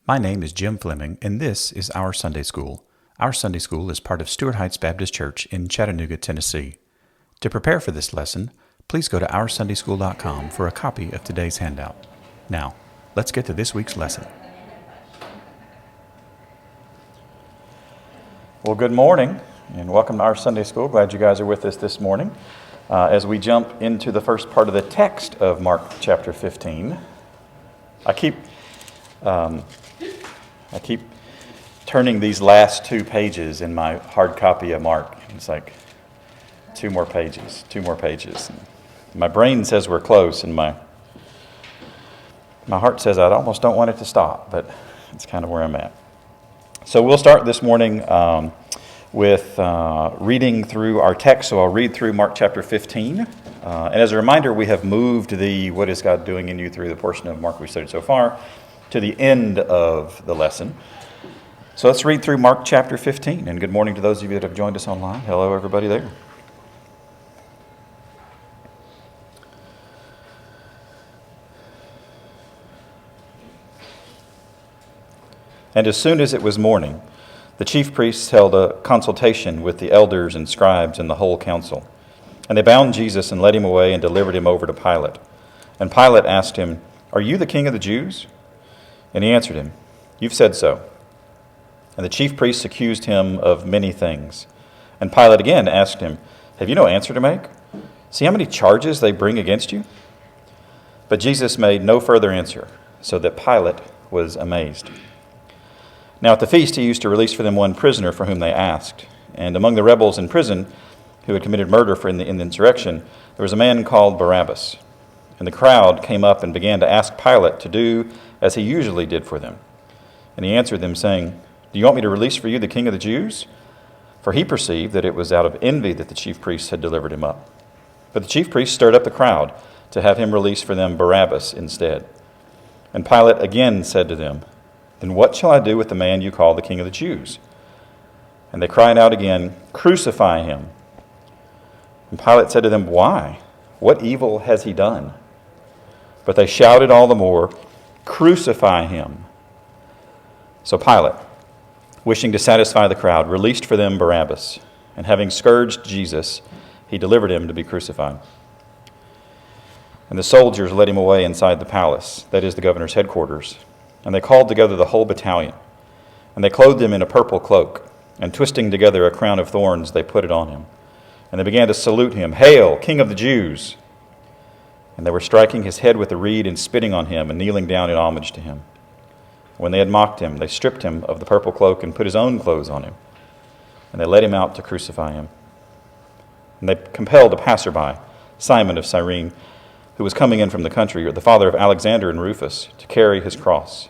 My name is Jim Fleming, and this is Our Sunday School. Our Sunday School is part of Stuart Heights Baptist Church in Chattanooga, Tennessee. To prepare for this lesson, please go to OurSundaySchool.com for a copy of today's handout. Now, let's get to this week's lesson. Well, good morning, and welcome to Our Sunday School. Glad you guys are with us this morning. As we jump into the first part of the text of Mark chapter 15, I keep turning these last two pages in my hard copy of Mark. It's like two more pages. My brain says we're close, and my heart says I almost don't want it to stop, but it's kind of where I'm at. So we'll start this morning with reading through our text. So I'll read through Mark chapter 15. And as a reminder, we have moved the What is God Doing in You through the portion of Mark we've studied so far to the end of the lesson. So let's read through Mark chapter 15. And good morning to those of you that have joined us online. Hello, everybody there. And as soon as it was morning, the chief priests held a consultation with the elders and scribes and the whole council. And they bound Jesus and led him away and delivered him over to Pilate. And Pilate asked him, "Are you the king of the Jews?" And he answered him, "You've said so." And the chief priests accused him of many things. And Pilate again asked him, "Have you no answer to make? See how many charges they bring against you?" But Jesus made no further answer, so that Pilate was amazed. Now at the feast he used to release for them one prisoner for whom they asked. And among the rebels in prison who had committed murder in the insurrection, there was a man called Barabbas. And the crowd came up and began to ask Pilate to do as he usually did for them. And he answered them, saying, "Do you want me to release for you the king of the Jews?" For he perceived that it was out of envy that the chief priests had delivered him up. But the chief priests stirred up the crowd to have him release for them Barabbas instead. And Pilate again said to them, "Then what shall I do with the man you call the king of the Jews?" And they cried out again, "Crucify him." And Pilate said to them, "Why? What evil has he done?" But they shouted all the more, "Crucify him." So Pilate, wishing to satisfy the crowd, released for them Barabbas, and having scourged Jesus, he delivered him to be crucified. And the soldiers led him away inside the palace, that is the governor's headquarters. And they called together the whole battalion. And they clothed him in a purple cloak, and twisting together a crown of thorns, they put it on him. And they began to salute him, "Hail, King of the Jews!" And they were striking his head with a reed and spitting on him and kneeling down in homage to him. When they had mocked him, they stripped him of the purple cloak and put his own clothes on him. And they led him out to crucify him. And they compelled a passerby, Simon of Cyrene, who was coming in from the country, the father of Alexander and Rufus, to carry his cross.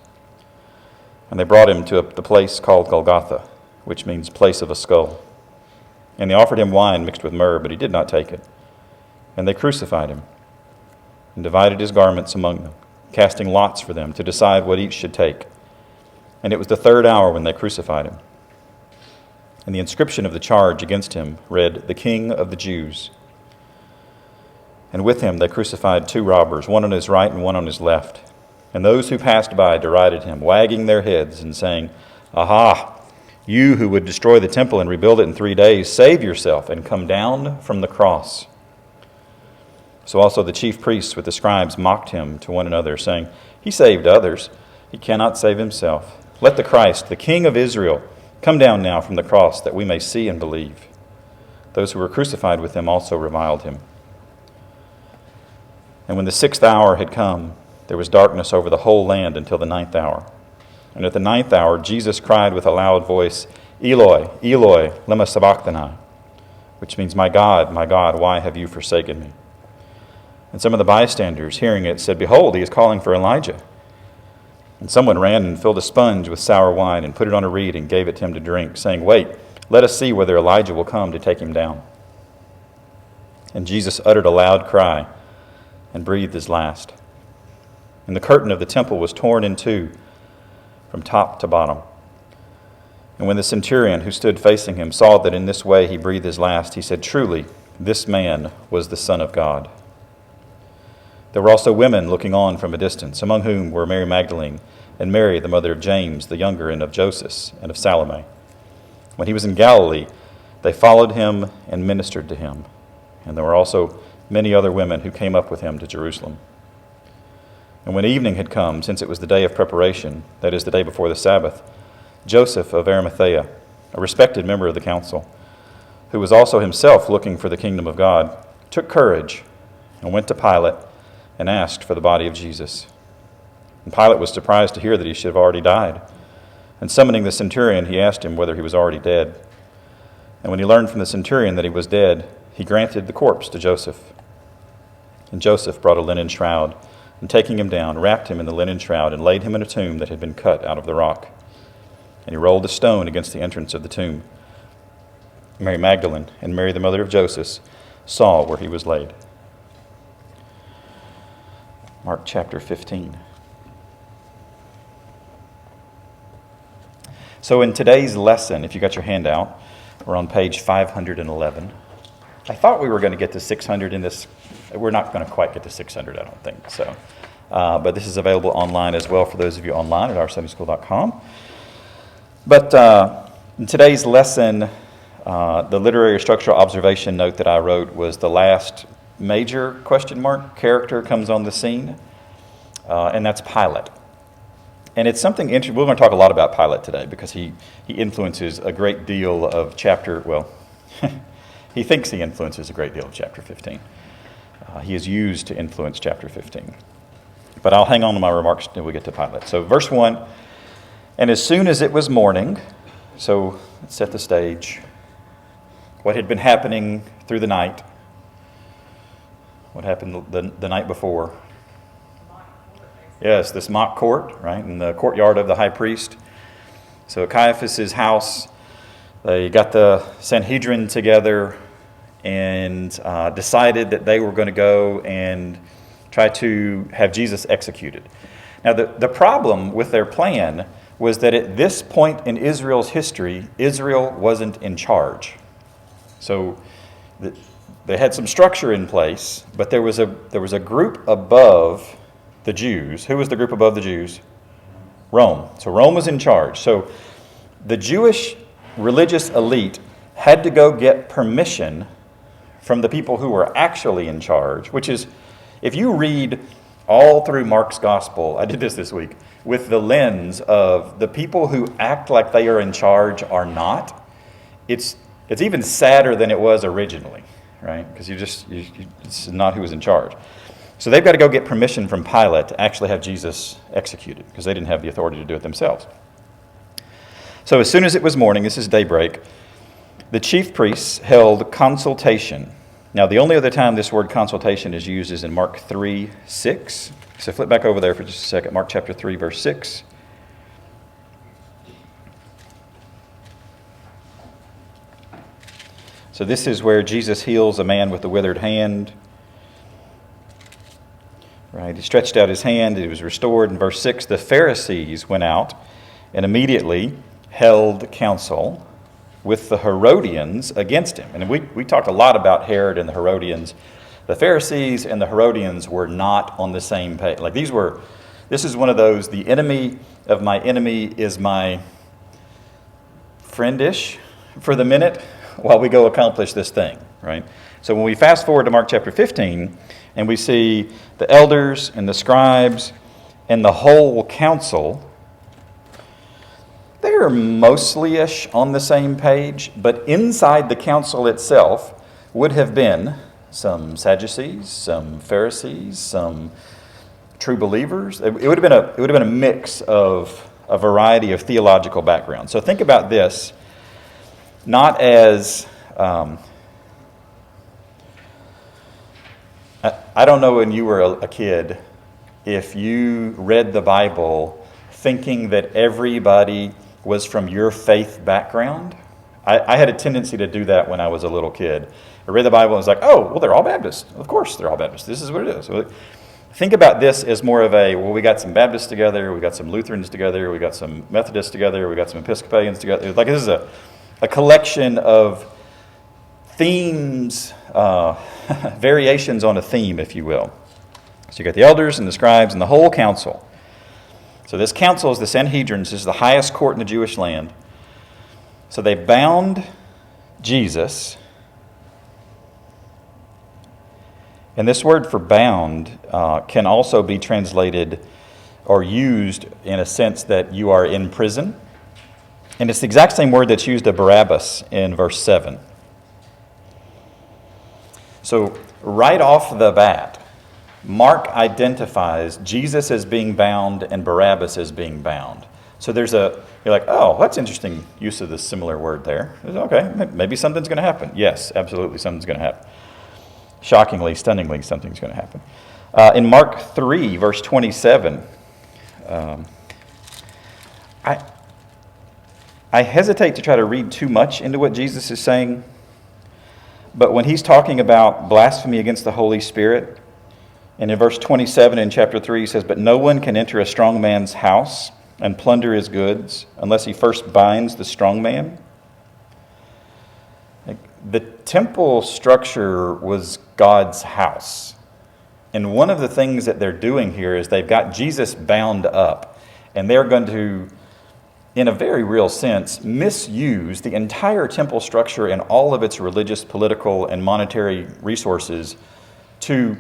And they brought him to the place called Golgotha, which means place of a skull. And they offered him wine mixed with myrrh, but he did not take it. And they crucified him and divided his garments among them, casting lots for them to decide what each should take. And it was the third hour when they crucified him. And the inscription of the charge against him read, "The King of the Jews." And with him they crucified two robbers, one on his right and one on his left. And those who passed by derided him, wagging their heads and saying, "Aha! You who would destroy the temple and rebuild it in 3 days, save yourself and come down from the cross." So also the chief priests with the scribes mocked him to one another, saying, "He saved others. He cannot save himself. Let the Christ, the King of Israel, come down now from the cross that we may see and believe." Those who were crucified with him also reviled him. And when the 6th hour had come, there was darkness over the whole land until the 9th hour. And at the 9th hour, Jesus cried with a loud voice, "Eloi, Eloi, lema sabachthani," which means, my God, why have you forsaken me?" And some of the bystanders, hearing it, said, "Behold, he is calling for Elijah." And someone ran and filled a sponge with sour wine and put it on a reed and gave it to him to drink, saying, "Wait, let us see whether Elijah will come to take him down." And Jesus uttered a loud cry and breathed his last. And the curtain of the temple was torn in two from top to bottom. And when the centurion who stood facing him saw that in this way he breathed his last, he said, "Truly, this man was the Son of God." There were also women looking on from a distance, among whom were Mary Magdalene, and Mary, the mother of James, the younger, and of Joseph, and of Salome. When he was in Galilee, they followed him and ministered to him. And there were also many other women who came up with him to Jerusalem. And when evening had come, since it was the day of preparation, that is, the day before the Sabbath, Joseph of Arimathea, a respected member of the council, who was also himself looking for the kingdom of God, took courage and went to Pilate and asked for the body of Jesus. And Pilate was surprised to hear that he should have already died. And summoning the centurion, he asked him whether he was already dead. And when he learned from the centurion that he was dead, he granted the corpse to Joseph. And Joseph brought a linen shroud, and taking him down, wrapped him in the linen shroud, and laid him in a tomb that had been cut out of the rock. And he rolled a stone against the entrance of the tomb. Mary Magdalene and Mary, the mother of Joseph, saw where he was laid. Mark chapter 15. So in today's lesson, if you got your handout, we're on page 511. I thought we were going to get to 600 in this. We're not going to quite get to 600, I don't think. So, but this is available online as well for those of you online at oursundaySchool.com. But in today's lesson, the literary structural observation note that I wrote was the last major question mark character comes on the scene, and that's Pilate. And it's something interesting. We're going to talk a lot about Pilate today because he influences a great deal of chapter, well, he thinks he influences a great deal of chapter 15. He is used to influence chapter 15. But I'll hang on to my remarks until we get to Pilate. So verse 1, and as soon as it was morning, so let's set the stage. What had been happening through the night? What happened the night before? Yes, this mock court, right, in the courtyard of the high priest. So at Caiaphas' house, they got the Sanhedrin together and decided that they were going to go and try to have Jesus executed. Now, the problem with their plan was that at this point in Israel's history, Israel wasn't in charge. So they had some structure in place, but there was a group above the Jews. Who was the group above the Jews? Rome. So Rome was in charge. So the Jewish religious elite had to go get permission from the people who were actually in charge, which is, if you read all through Mark's gospel, I did this week, with the lens of the people who act like they are in charge are not, it's even sadder than it was originally, right? Because it's not who was in charge. So they've got to go get permission from Pilate to actually have Jesus executed because they didn't have the authority to do it themselves. So as soon as it was morning, this is daybreak, the chief priests held consultation. Now, the only other time this word consultation is used is in Mark 3:6. So flip back over there for just a second. Mark chapter 3, verse 6. So this is where Jesus heals a man with a withered hand. Right, he stretched out his hand, it was restored. In verse 6, the Pharisees went out and immediately held counsel with the Herodians against him. And we talked a lot about Herod and the Herodians. The Pharisees and the Herodians were not on the same page. Like this is one of those, the enemy of my enemy is my friendish for the minute while we go accomplish this thing, right? So when we fast forward to Mark chapter 15, and we see the elders and the scribes and the whole council, they're mostly-ish on the same page, but inside the council itself would have been some Sadducees, some Pharisees, some true believers. It would have been a mix of a variety of theological backgrounds. So think about this not as I don't know when you were a kid if you read the Bible thinking that everybody was from your faith background. I had a tendency to do that when I was a little kid. I read the Bible and was like, oh, well, they're all Baptists. Of course they're all Baptists. This is what it is. So think about this as more of we got some Baptists together, we got some Lutherans together, we got some Methodists together, we got some Episcopalians together. Like this is a collection of themes, variations on a theme, if you will. So you got the elders and the scribes and the whole council. So this council is the Sanhedrin. This is the highest court in the Jewish land. So they bound Jesus. And this word for bound can also be translated or used in a sense that you are in prison. And it's the exact same word that's used of Barabbas in verse 7. So right off the bat, Mark identifies Jesus as being bound and Barabbas as being bound. So you're like, oh, that's interesting use of this similar word there. Okay, maybe something's going to happen. Yes, absolutely, something's going to happen. Shockingly, stunningly, something's going to happen. In Mark 3, verse 27, I hesitate to try to read too much into what Jesus is saying, but when he's talking about blasphemy against the Holy Spirit, and in verse 27 in chapter 3, he says, "But no one can enter a strong man's house and plunder his goods unless he first binds the strong man." The temple structure was God's house. And one of the things that they're doing here is they've got Jesus bound up, and they're going to, in a very real sense, misuse the entire temple structure and all of its religious, political, and monetary resources to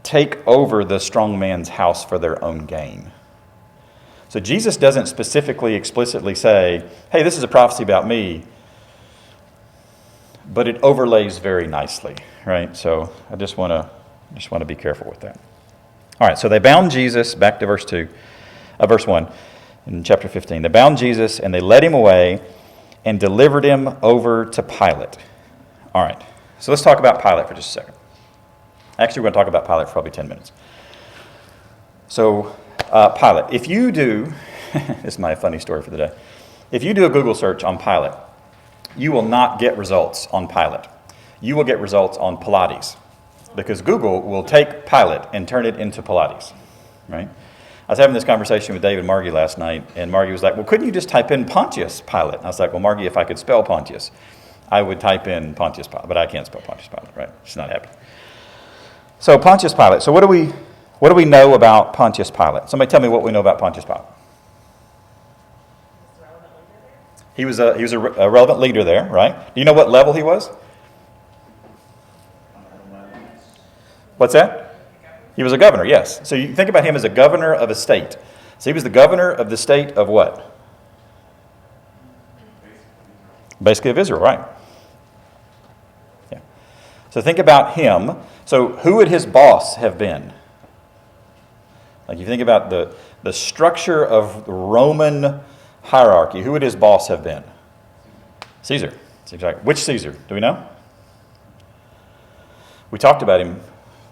take over the strong man's house for their own gain. So Jesus doesn't specifically, explicitly say, hey, this is a prophecy about me, but it overlays very nicely, right? So I just want to be careful with that. All right, so they bound Jesus, back to verse 1 in chapter 15. They bound Jesus and they led him away and delivered him over to Pilate. All right, so let's talk about Pilate for just a second. Actually, we're going to talk about Pilate for probably 10 minutes. So, Pilate, if you do, this is my funny story for the day. If you do a Google search on Pilate, you will not get results on Pilate. You will get results on Pilates, because Google will take Pilate and turn it into Pilates, right? I was having this conversation with Dave and Margie last night, and Margie was like, well, couldn't you just type in Pontius Pilate? And I was like, well, Margie, if I could spell Pontius, I would type in Pontius Pilate, but I can't spell Pontius Pilate, right? She's not happy. So Pontius Pilate. So what do we know about Pontius Pilate? Somebody tell me what we know about Pontius Pilate. He was a relevant leader there, right? Do you know what level he was? What's that? He was a governor, yes. So you think about him as a governor of a state. So he was the governor of the state of what? Basically of Israel, right? Yeah. So think about him. So who would his boss have been? Like you think about the structure of the Roman hierarchy, who would his boss have been? Caesar. That's exactly. Which Caesar? Do we know? We talked about him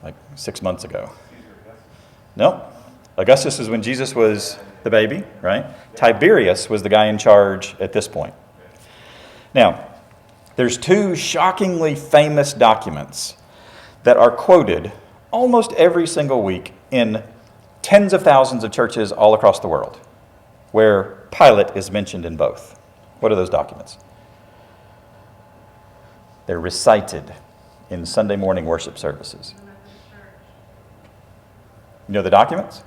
like 6 months ago. No. Augustus is when Jesus was the baby, right? Tiberius was the guy in charge at this point. Now, there's two shockingly famous documents that are quoted almost every single week in tens of thousands of churches all across the world, where Pilate is mentioned in both. What are those documents? They're recited in Sunday morning worship services. You know the documents?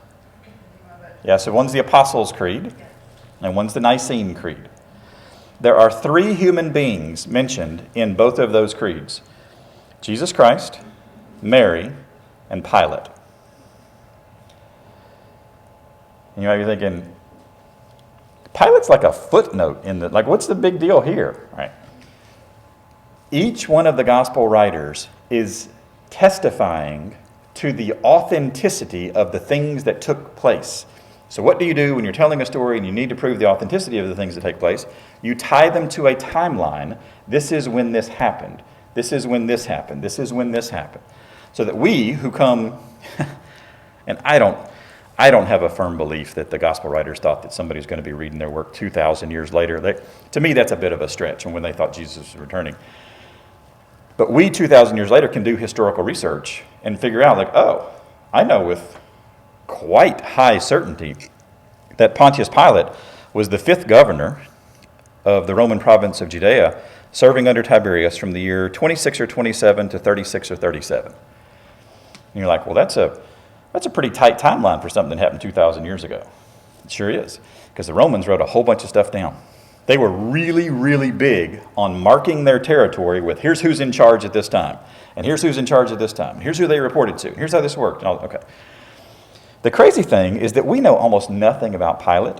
Yeah, so one's the Apostles' Creed, and one's the Nicene Creed. There are three human beings mentioned in both of those creeds: Jesus Christ, Mary, and Pilate. And you might be thinking, Pilate's like a footnote in the, like, what's the big deal here? Right? Each one of the gospel writers is testifying to the authenticity of the things that took place. So what do you do when you're telling a story and you need to prove the authenticity of the things that take place? You tie them to a timeline. This is when this happened. This is when this happened. This is when this happened. So that we who come, and I don't have a firm belief that the gospel writers thought that somebody's going to be reading their work 2,000 years later. To me, that's a bit of a stretch, and when they thought Jesus was returning. But we, 2,000 years later, can do historical research and figure out, like, oh, I know with quite high certainty that Pontius Pilate was the 5th governor of the Roman province of Judea, serving under Tiberius from the year 26 or 27 to 36 or 37. And you're like, well, that's a pretty tight timeline for something that happened 2,000 years ago. It sure is, because the Romans wrote a whole bunch of stuff down. They were really, really big on marking their territory with here's who's in charge at this time, and here's who's in charge at this time, and here's who they reported to, here's how this worked. Okay. The crazy thing is that we know almost nothing about Pilate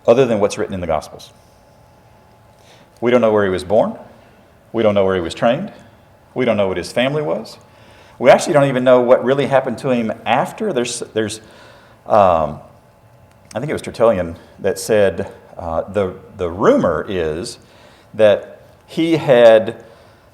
other than what's written in the Gospels. We don't know where he was born. We don't know where he was trained. We don't know what his family was. We actually don't even know what really happened to him after. There's I think it was Tertullian that said the rumor is that he had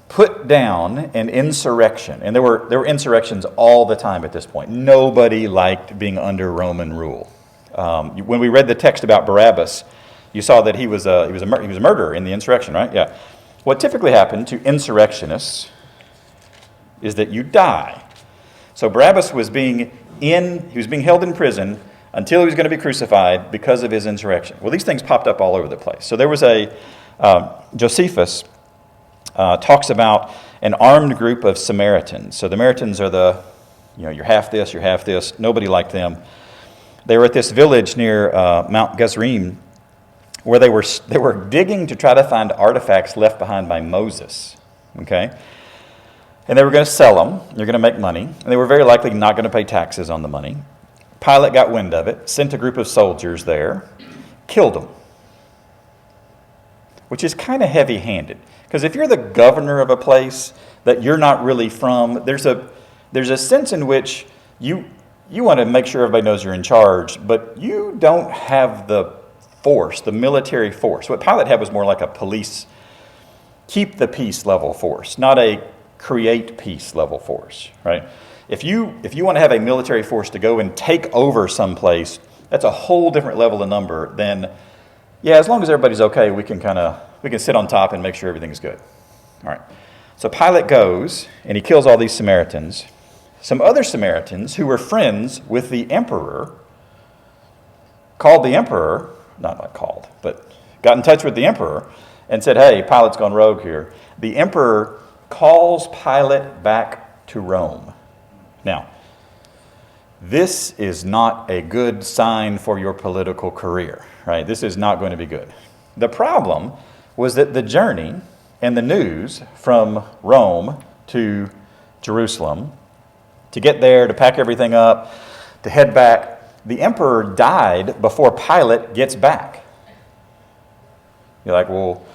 put down an insurrection, and there were insurrections all the time at this point. Nobody liked being under Roman rule. When we read the text about Barabbas, you saw that he was a murderer in the insurrection, right? Yeah. What typically happened to insurrectionists is that you die. So Barabbas was being held in prison until he was going to be crucified because of his insurrection. Well, these things popped up all over the place. So there was Josephus talks about an armed group of Samaritans. So the Samaritans are you're half this, you're half this. Nobody liked them. They were at this village near Mount Gerizim where they were digging to try to find artifacts left behind by Moses. Okay? And they were going to sell them. They're going to make money. And they were very likely not going to pay taxes on the money. Pilate got wind of it, sent a group of soldiers there, killed them. Which is kind of heavy-handed. Because if you're the governor of a place that you're not really from, there's a sense in which you want to make sure everybody knows you're in charge, but you don't have the force, the military force. What Pilate had was more like a police, keep the peace level force, not a create peace level force, right? If you want to have a military force to go and take over someplace, that's a whole different level of number than, as long as everybody's okay, we can sit on top and make sure everything's good. All right. So Pilate goes and he kills all these Samaritans. Some other Samaritans who were friends with the emperor got in touch with the emperor and said, hey, Pilate's gone rogue here. The emperor calls Pilate back to Rome. Now, this is not a good sign for your political career, right? This is not going to be good. The problem was that the journey and the news from Rome to Jerusalem, to get there, to pack everything up, to head back, the emperor died before Pilate gets back. You're like, well,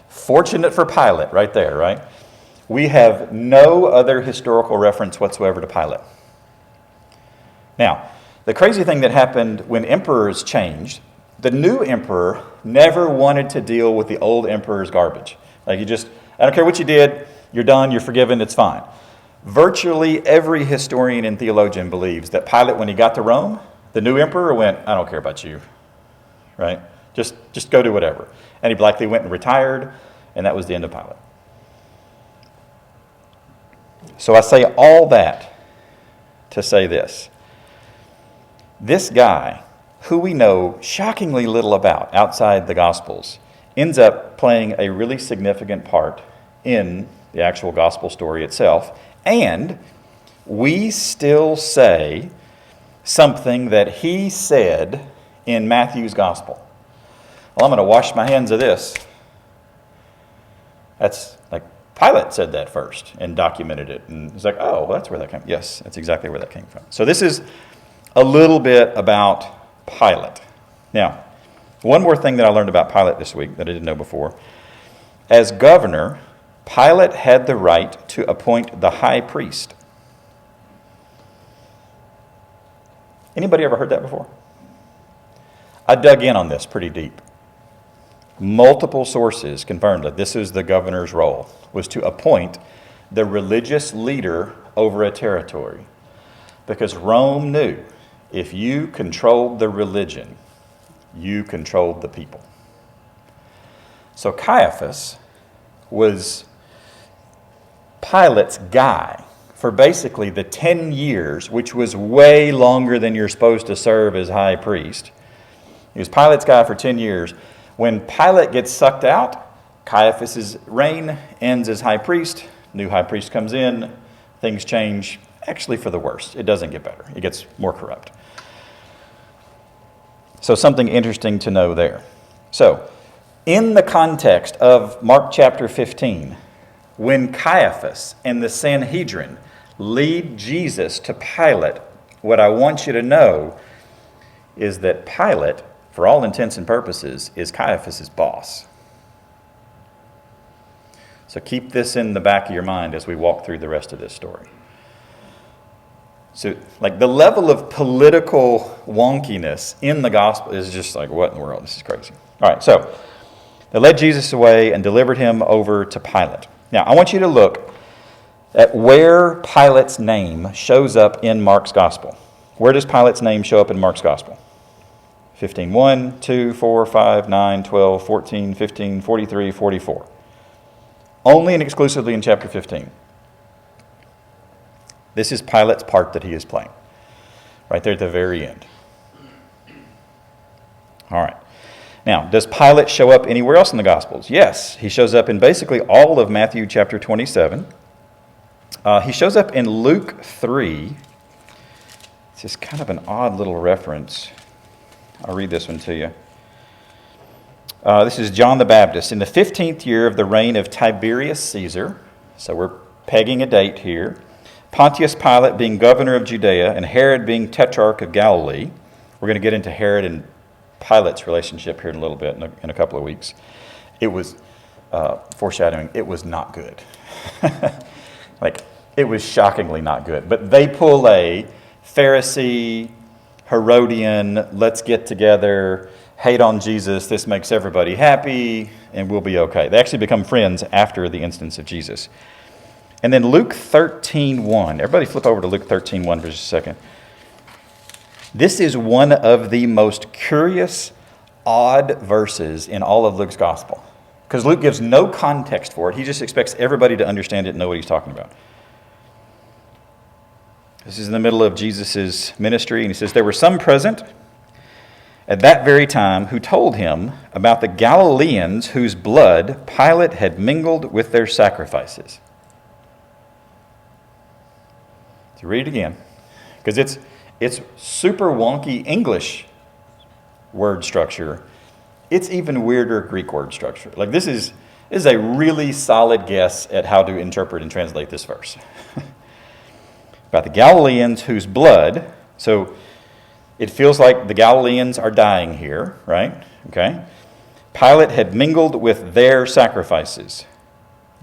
fortunate for Pilate right there, right? We have no other historical reference whatsoever to Pilate. Now, the crazy thing that happened when emperors changed, the new emperor never wanted to deal with the old emperor's garbage. Like I don't care what you did, you're done, you're forgiven, it's fine. Virtually every historian and theologian believes that Pilate, when he got to Rome, the new emperor went, I don't care about you, right? Just go do whatever. And he likely went and retired, and that was the end of Pilate. So I say all that to say this. This guy, who we know shockingly little about outside the Gospels, ends up playing a really significant part in the actual Gospel story itself. And we still say something that he said in Matthew's Gospel. Well, I'm going to wash my hands of this. That's like Pilate said that first and documented it. And it's like, oh, well, that's where that came from. Yes, that's exactly where that came from. So this is a little bit about Pilate. Now, one more thing that I learned about Pilate this week that I didn't know before. As governor, Pilate had the right to appoint the high priest. Anybody ever heard that before? I dug in on this pretty deep. Multiple sources confirmed that this is the governor's role, was to appoint the religious leader over a territory. Because Rome knew if you controlled the religion, you controlled the people. So Caiaphas was Pilate's guy for basically the 10 years, which was way longer than you're supposed to serve as high priest. He was Pilate's guy for 10 years. When Pilate gets sucked out, Caiaphas' reign ends as high priest. New high priest comes in. Things change, actually for the worst. It doesn't get better. It gets more corrupt. So something interesting to know there. So, in the context of Mark chapter 15, when Caiaphas and the Sanhedrin lead Jesus to Pilate, what I want you to know is that Pilate, for all intents and purposes, is Caiaphas' boss. So keep this in the back of your mind as we walk through the rest of this story. So, like, the level of political wonkiness in the gospel is just like, what in the world? This is crazy. All right, so they led Jesus away and delivered him over to Pilate. Now, I want you to look at where Pilate's name shows up in Mark's gospel. Where does Pilate's name show up in Mark's gospel? 15, 1, 2, 4, 5, 9, 12, 14, 15, 43, 44. Only and exclusively in chapter 15. This is Pilate's part that he is playing, right there at the very end. All right. Now, does Pilate show up anywhere else in the Gospels? Yes, he shows up in basically all of Matthew chapter 27. He shows up in Luke 3. It's just kind of an odd little reference. I'll read this one to you. This is John the Baptist. In the 15th year of the reign of Tiberius Caesar, so we're pegging a date here, Pontius Pilate being governor of Judea and Herod being tetrarch of Galilee. We're going to get into Herod and Pilate's relationship here in a little bit, in a couple of weeks. It was, foreshadowing, it was not good. Like, it was shockingly not good. But they pull a Pharisee, Herodian, let's get together, hate on Jesus, this makes everybody happy, and we'll be okay. They actually become friends after the instance of Jesus. And then Luke 13:1. Everybody flip over to Luke 13:1 for just a second. This is one of the most curious, odd verses in all of Luke's gospel. Because Luke gives no context for it. He just expects everybody to understand it and know what he's talking about. This is in the middle of Jesus' ministry, and he says, there were some present at that very time who told him about the Galileans whose blood Pilate had mingled with their sacrifices. So read it again, because it's super wonky English word structure. It's even weirder Greek word structure. Like, this is a really solid guess at how to interpret and translate this verse. About the Galileans whose blood, so it feels like the Galileans are dying here, right? Okay. Pilate had mingled with their sacrifices.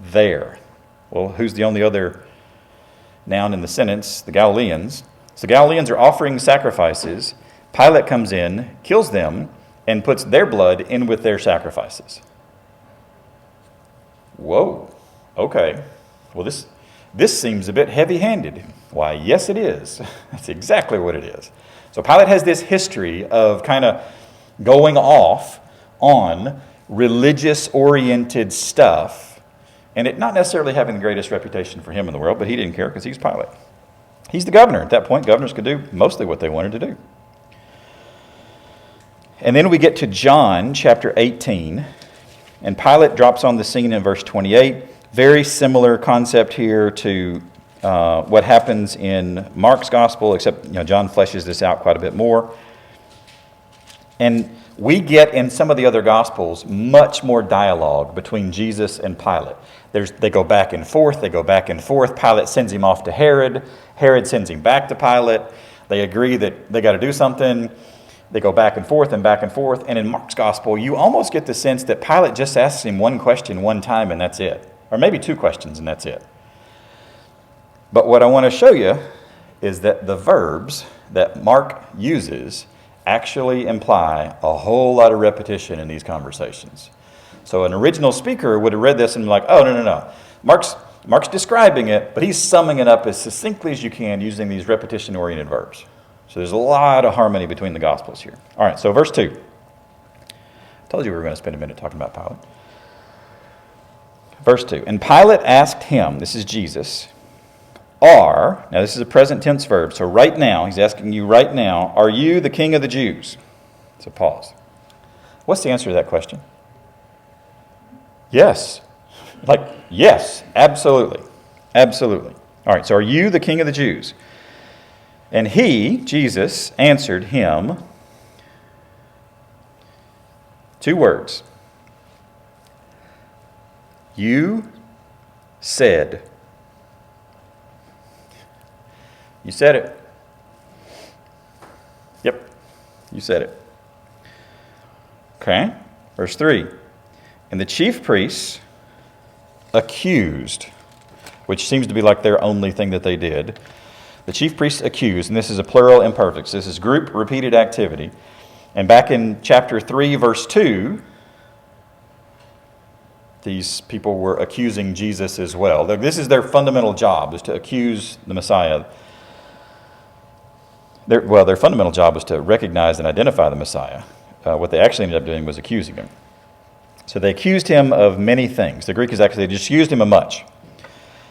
Their. Well, who's the only other noun in the sentence? The Galileans. So the Galileans are offering sacrifices. Pilate comes in, kills them, and puts their blood in with their sacrifices. Whoa. Okay. Well, this seems a bit heavy-handed. Why, yes, it is. That's exactly what it is. So Pilate has this history of kind of going off on religious-oriented stuff, and it not necessarily having the greatest reputation for him in the world, but he didn't care because he's Pilate. He's the governor. At that point, governors could do mostly what they wanted to do. And then we get to John chapter 18, and Pilate drops on the scene in verse 28. Very similar concept here to what happens in Mark's gospel, except John fleshes this out quite a bit more. And we get in some of the other gospels much more dialogue between Jesus and Pilate. They go back and forth. Pilate sends him off to Herod. Herod sends him back to Pilate. They agree that they got to do something. They go back and forth. And in Mark's gospel, you almost get the sense that Pilate just asks him one question one time and that's it. Or maybe two questions and that's it. But what I want to show you is that the verbs that Mark uses actually imply a whole lot of repetition in these conversations. So an original speaker would have read this and be like, oh, no. Mark's describing it, but he's summing it up as succinctly as you can using these repetition-oriented verbs. So there's a lot of harmony between the Gospels here. All right, so verse 2. I told you we were going to spend a minute talking about Pilate. Verse 2. And Pilate asked him, this is Jesus, now this is a present tense verb, so right now, he's asking you right now, are you the king of the Jews? So pause. What's the answer to that question? Yes. Yes, absolutely. Absolutely. All right, so are you the king of the Jews? And he, Jesus, answered him, 2 words. You said. You said it. Yep, you said it. Okay, verse 3. And the chief priests accused, which seems to be like their only thing that they did. The chief priests accused, and this is a plural imperfect. This is group repeated activity. And back in chapter 3, verse 2, these people were accusing Jesus as well. This is their fundamental job, is to accuse the Messiah. Their fundamental job was to recognize and identify the Messiah. What they actually ended up doing was accusing him. So they accused him of many things. The Greek is actually, they just accused him of much.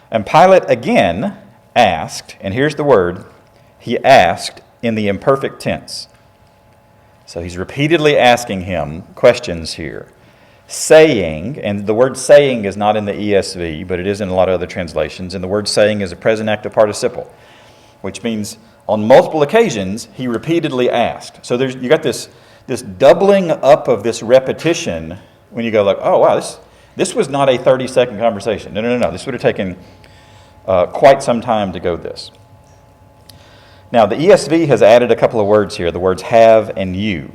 And Pilate again asked, and here's the word, he asked in the imperfect tense. So he's repeatedly asking him questions here. Saying, and the word saying is not in the ESV, but it is in a lot of other translations, and the word saying is a present active participle, which means on multiple occasions he repeatedly asked. So you got this doubling up of this repetition when you go like, oh wow, this was not a 30-second conversation. No. This would have taken quite some time to go this. Now the ESV has added a couple of words here, the words have and you.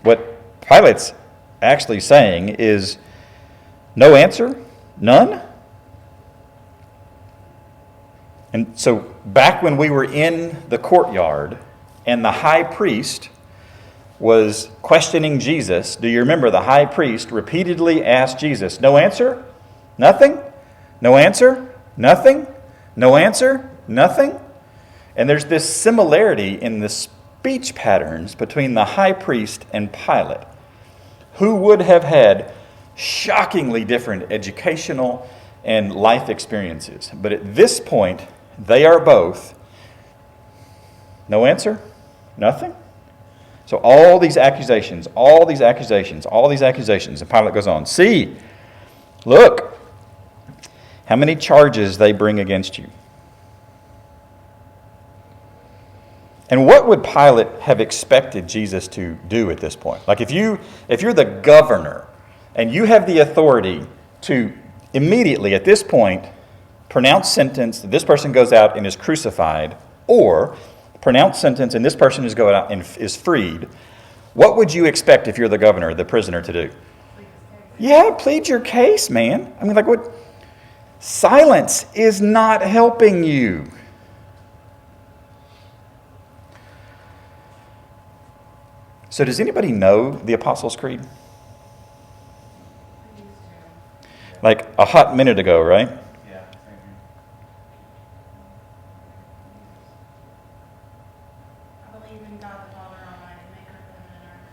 What Pilate's actually saying is no answer, none. And so back when we were in the courtyard and the high priest was questioning Jesus, do you remember the high priest repeatedly asked Jesus, no answer, nothing, no answer, nothing, no answer, nothing? And there's this similarity in the speech patterns between the high priest and Pilate, who would have had shockingly different educational and life experiences. But at this point, they are both, no answer, nothing. So all these accusations, and Pilate goes on, see, look, how many charges they bring against you. And what would Pilate have expected Jesus to do at this point? Like if you're the governor and you have the authority to immediately at this point pronounce sentence that this person goes out and is crucified, or pronounce sentence and this person is going out and is freed, what would you expect if you're the governor, the prisoner, to do? Yeah, plead your case, man. I mean, like what? Silence is not helping you. So does anybody know the Apostles' Creed? Like a hot minute ago, right? Yeah. I believe in God the Father Almighty, maker of heaven and earth,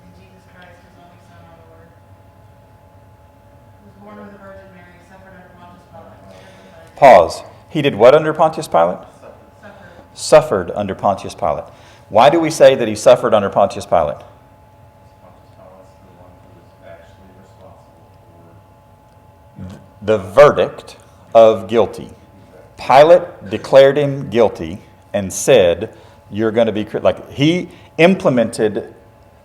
and Jesus Christ, his only Son, our Lord, who was born of the Virgin Mary, suffered under Pontius Pilate. Pause. He did what under Pontius Pilate? Suffered. Suffered under Pontius Pilate. Why do we say that he suffered under Pontius Pilate? Pontius Pilate's the one who is actually responsible for The verdict of guilty. Pilate declared him guilty and said, you're going to be, like he implemented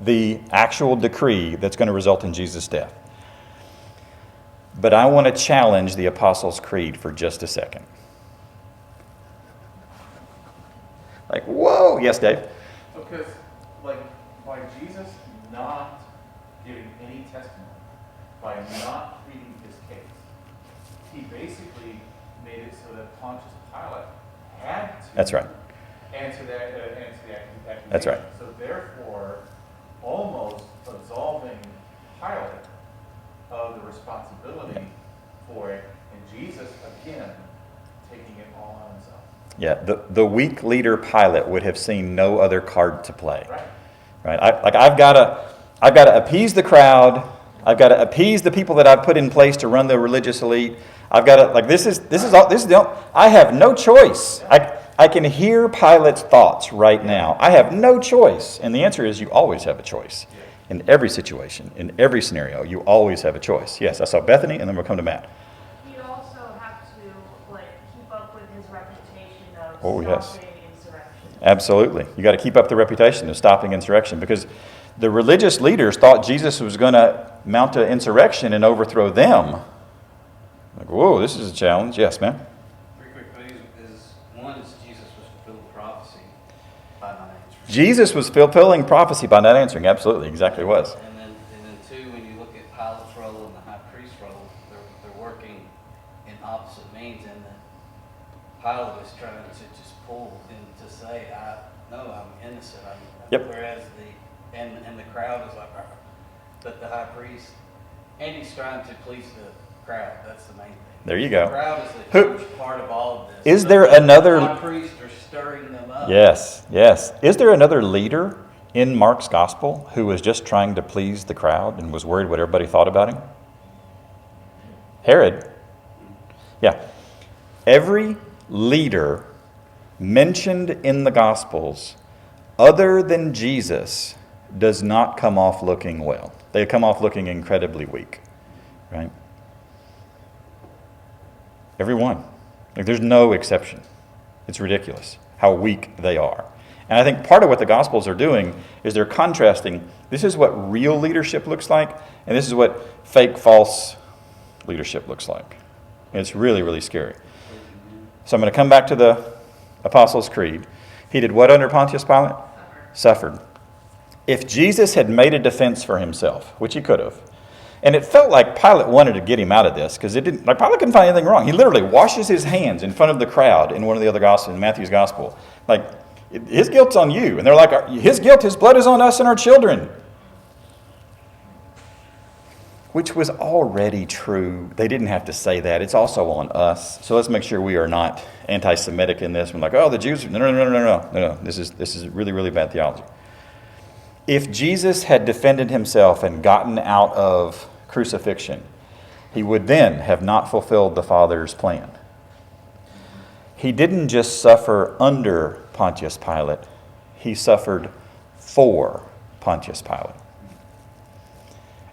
the actual decree that's going to result in Jesus' death. But I want to challenge the Apostles' Creed for just a second. Like, whoa. Yes, Dave? Because, like, by Jesus not giving any testimony, by not pleading his case, he basically made it so that Pontius Pilate had to That's right. answer the accusation. That's right. So therefore, almost absolving Pilate of the responsibility for it, and Jesus, again, taking it all on himself. Yeah, the weak leader Pilate would have seen no other card to play. Right? I've got to appease the crowd. I've got to appease the people that I've put in place to run the religious elite. I've got to this is I have no choice. I can hear Pilate's thoughts right now. I have no choice. And the answer is you always have a choice. In every situation, in every scenario, you always have a choice. Yes, I saw Bethany, and then we'll come to Matt. He'd also have to keep up with his reputation of Oh, yes. stopping insurrection. Absolutely. You got to keep up the reputation of stopping insurrection, because The religious leaders thought Jesus was going to mount an insurrection and overthrow them. Like, whoa, this is a challenge. Yes, ma'am? Very quickly, one is Jesus was fulfilling prophecy by not answering. Jesus was fulfilling prophecy by not answering. Absolutely, exactly was. And then two, when you look at Pilate's role and the high priest's role, they're working in opposite means, and that Pilate was trying to just pull him to say, I'm innocent. Yep. Whereas the crowd is like, "Arr." But the high priest, and he's trying to please the crowd. That's the main thing. There you go. The crowd is Who- a huge part of all of this. Is So there the another- high priests are stirring them up. Yes. Is there another leader in Mark's gospel who was just trying to please the crowd and was worried what everybody thought about him? Herod. Yeah. Every leader mentioned in the gospels other than Jesus does not come off looking well. They come off looking incredibly weak, right? Every one. Like, there's no exception. It's ridiculous how weak they are. And I think part of what the Gospels are doing is they're contrasting, this is what real leadership looks like, and this is what fake, false leadership looks like. And it's really, really scary. So I'm going to come back to the Apostles' Creed. He did what under Pontius Pilate? Suffered. If Jesus had made a defense for himself, which he could have, and it felt like Pilate wanted to get him out of this, because Pilate couldn't find anything wrong. He literally washes his hands in front of the crowd in one of the other Gospels, in Matthew's Gospel. Like, his guilt's on you. And they're like, his guilt, his blood is on us and our children. Which was already true. They didn't have to say that. It's also on us. So let's make sure we are not anti-Semitic in this. We're like, the Jews, no. This is really, really bad theology. If Jesus had defended himself and gotten out of crucifixion, he would then have not fulfilled the Father's plan. He didn't just suffer under Pontius Pilate. He suffered for Pontius Pilate.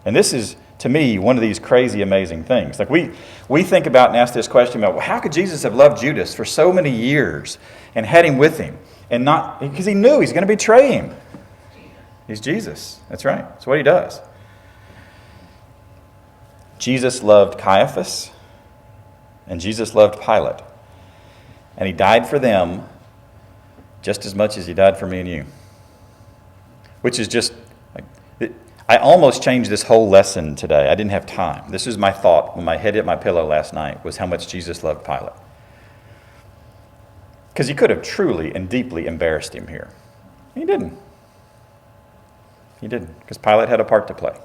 And this is, to me, one of these crazy, amazing things. Like we think about and ask this question about, well, how could Jesus have loved Judas for so many years and had him with him? And not, because he knew he's going to betray him. He's Jesus. That's right. That's what he does. Jesus loved Caiaphas, and Jesus loved Pilate. And he died for them just as much as he died for me and you. Which is just, I almost changed this whole lesson today. I didn't have time. This was my thought when my head hit my pillow last night, was how much Jesus loved Pilate. Because he could have truly and deeply embarrassed him here. He didn't. He didn't, because Pilate had a part to play.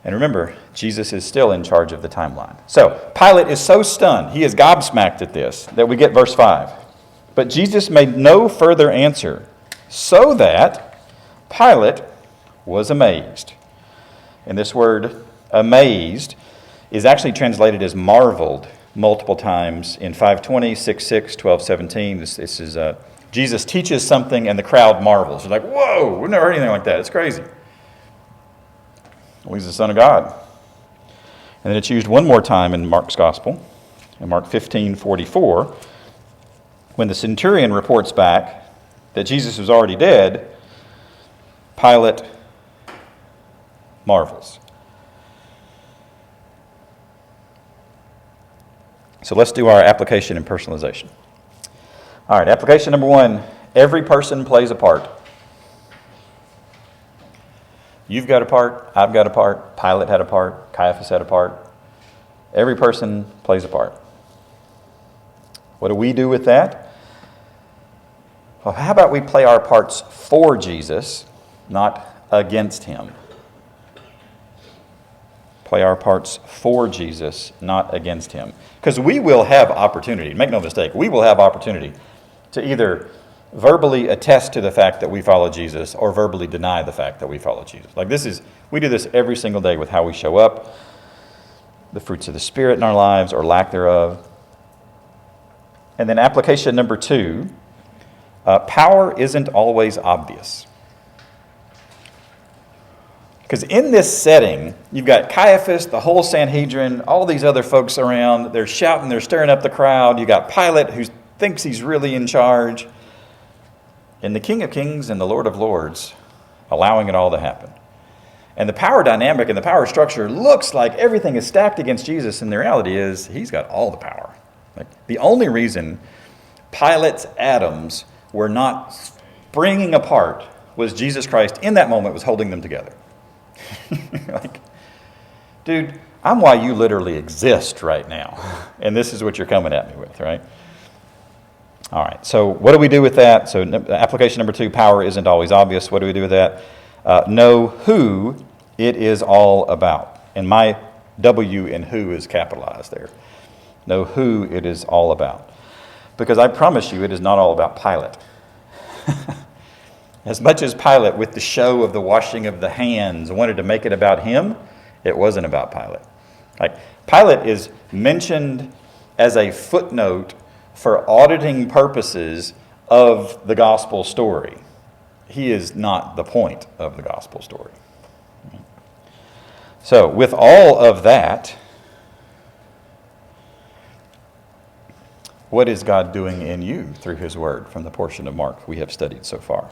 And remember, Jesus is still in charge of the timeline. So, Pilate is so stunned, he is gobsmacked at this, that we get verse 5. But Jesus made no further answer, so that Pilate was amazed. And this word, amazed, is actually translated as marveled multiple times in 5:20, 6:6, 12:17. This is Jesus teaches something and the crowd marvels. They're like, whoa, we've never heard anything like that. It's crazy. Well, he's the Son of God. And then it's used one more time in Mark's Gospel, in Mark 15:44, when the centurion reports back that Jesus was already dead. Pilate marvels. So let's do our application and personalization. All right, application number 1, every person plays a part. You've got a part, I've got a part, Pilate had a part, Caiaphas had a part. Every person plays a part. What do we do with that? Well, how about we play our parts for Jesus, not against him? Play our parts for Jesus, not against him. Because we will have opportunity, make no mistake, we will have opportunity to either verbally attest to the fact that we follow Jesus or verbally deny the fact that we follow Jesus. We do this every single day with how we show up, the fruits of the Spirit in our lives or lack thereof. And then application number 2, power isn't always obvious. Because in this setting, you've got Caiaphas, the whole Sanhedrin, all these other folks around. They're shouting, they're stirring up the crowd. You've got Pilate who thinks he's really in charge. And the King of Kings and the Lord of Lords allowing it all to happen. And the power dynamic and the power structure looks like everything is stacked against Jesus, and the reality is he's got all the power. Like, the only reason Pilate's atoms were not springing apart was Jesus Christ in that moment was holding them together. Like, dude, I'm why you literally exist right now. And this is what you're coming at me with, right? All right, so what do we do with that? So application number 2, power isn't always obvious. What do we do with that? Know who it is all about. And my W in who is capitalized there. Know who it is all about. Because I promise you, it is not all about Pilate. As much as Pilate, with the show of the washing of the hands, wanted to make it about him, it wasn't about Pilate. Like, Pilate is mentioned as a footnote for auditing purposes of the gospel story. He is not the point of the gospel story. So, with all of that, what is God doing in you through his word from the portion of Mark we have studied so far?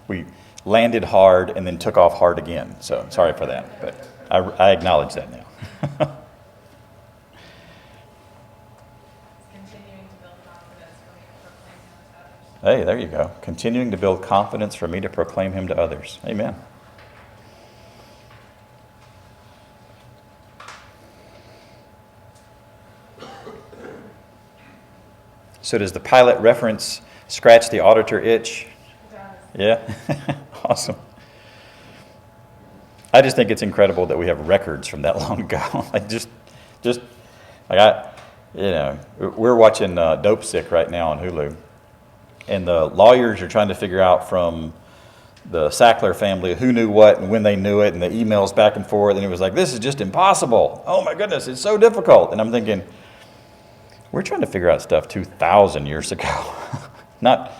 We landed hard and then took off hard again. So sorry for that, but I acknowledge that now. Continuing to build confidence for me to proclaim him to others. Hey, there you go. Continuing to build confidence for me to proclaim him to others. Amen. So does the Pilate reference scratch the auditor itch? It does. Yeah? Awesome. I just think it's incredible that we have records from that long ago. Like just like we're watching Dope Sick right now on Hulu, and the lawyers are trying to figure out from the Sackler family who knew what and when they knew it, and the emails back and forth, and it was like, this is just impossible. Oh my goodness, it's so difficult. And I'm thinking, we're trying to figure out stuff 2,000 years ago, not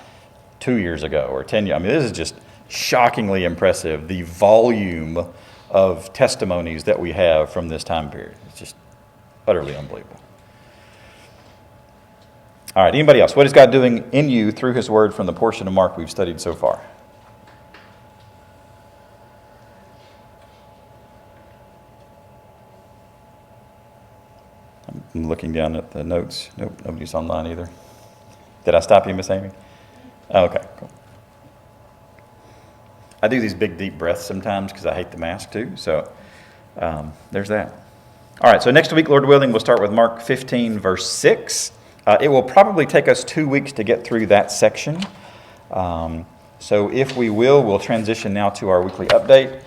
2 years ago or 10 years. I mean, this is just shockingly impressive, the volume of testimonies that we have from this time period. It's just utterly unbelievable. All right, anybody else? What is God doing in you through his word from the portion of Mark we've studied so far? I'm looking down at the notes. Nope, nobody's online either. Did I stop you, Miss Amy? Oh, okay, cool. I do these big, deep breaths sometimes because I hate the mask too. So there's that. All right, so next week, Lord willing, we'll start with Mark 15, verse 6. It will probably take us 2 weeks to get through that section. So if we will, we'll transition now to our weekly update.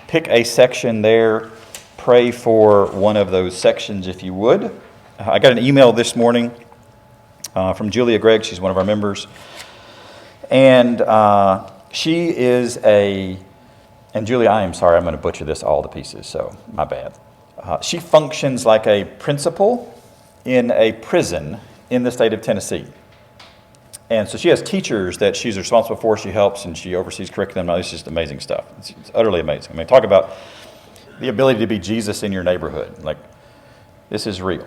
Pick a section there. Pray for one of those sections if you would. I got an email this morning from Julia Gregg. She's one of our members. And she is and Julia, I am sorry, I'm going to butcher this all to pieces, so my bad. She functions like a principal in a prison in the state of Tennessee. And so she has teachers that she's responsible for, she helps, and she oversees curriculum. It's just amazing stuff. It's utterly amazing. I mean, talk about the ability to be Jesus in your neighborhood. Like, this is real.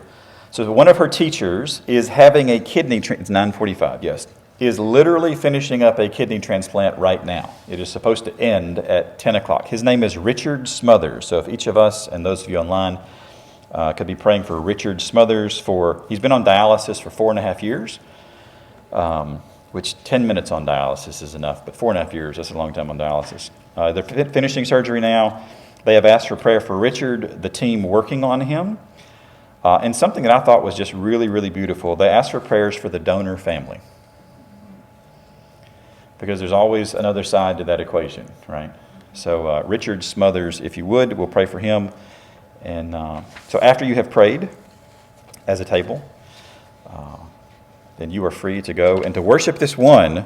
So one of her teachers is having a kidney, it's 9:45, yes, is literally finishing up a kidney transplant right now. It is supposed to end at 10 o'clock. His name is Richard Smothers. So if each of us and those of you online could be praying for Richard Smothers he's been on dialysis for 4.5 years, which 10 minutes on dialysis is enough, but 4.5 years, that's a long time on dialysis. They're finishing surgery now. They have asked for prayer for Richard, the team working on him. And something that I thought was just really, really beautiful, they asked for prayers for the donor family. Because there's always another side to that equation, right? So Richard Smothers, if you would, we'll pray for him. And so after you have prayed as a table, then you are free to go and to worship this one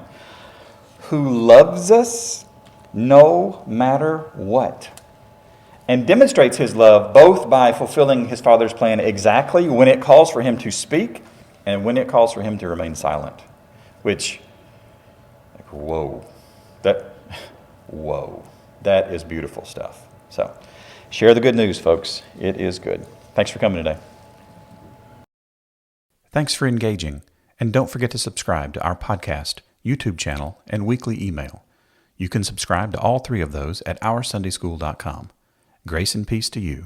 who loves us no matter what. And demonstrates his love both by fulfilling his Father's plan exactly when it calls for him to speak and when it calls for him to remain silent. Which, whoa, that is beautiful stuff. So Share the good news, folks. It is good. Thanks for coming today. Thanks for engaging, and don't forget to subscribe to our podcast, YouTube channel, and weekly email. You can subscribe to all three of those at OurSundaySchool.com. Grace and peace to you.